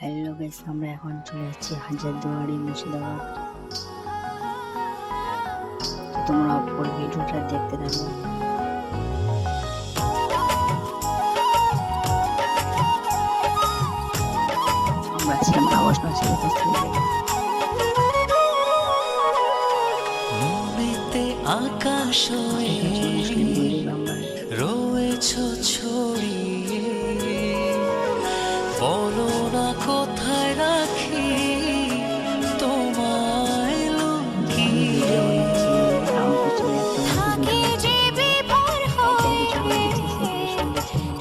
Hello guys, আমরা এখন চলে যাচ্ছি হাজারদুয়ারি মুর্শিদাবাদ। তো তোমরা পুরো ভিডিওটা দেখতে থাকো। আমরা ছিলাম আগস্ট মাসে 21 তারিখে। মনেতে আকাশ হয়ে মুসলিম দুই বাংলায় রয়েছ ছড়িয়ে, বলো না কোথায় রাখি তোমায় লুকিয়ে। থাকে যে বিভোর হয়ে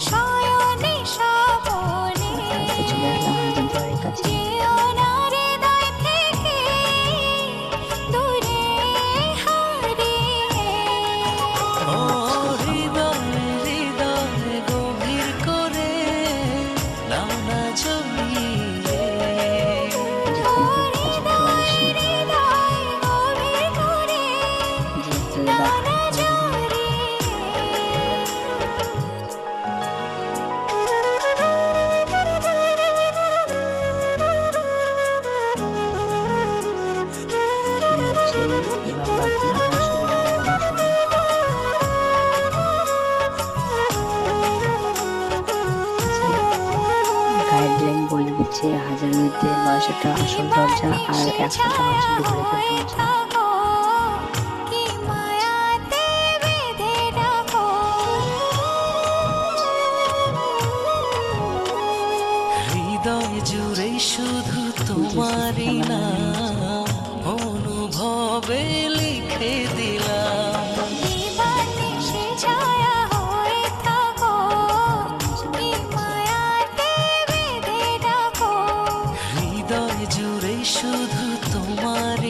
শয়নে স্বপনে, যেও না হৃদয় থেকে দূরে হারিয়ে। ও হৃদয় হৃদয় গভীর করে নাও না জড়িয়ে। হৃদয় হৃদয় গভীর করে নাও না জড়িয়ে। গাইডলাইন বলে দিচ্ছে, হাজারদুয়ারিতে 900 টাকা আসল দরজা আর 100 টাকা হচ্ছে ডুপ্লিকেট দরজা। কি মায়াতে বেঁধে রাখো, হৃদয় জুড়ে শুধু তোমারই নাম অনুভবে লিখে দিলাম। দিবানিশি ছায়া হয়ে থাকো, কি মায়াতে বেঁধে রাখো। হৃদয় জুড়ে শুধু তোমার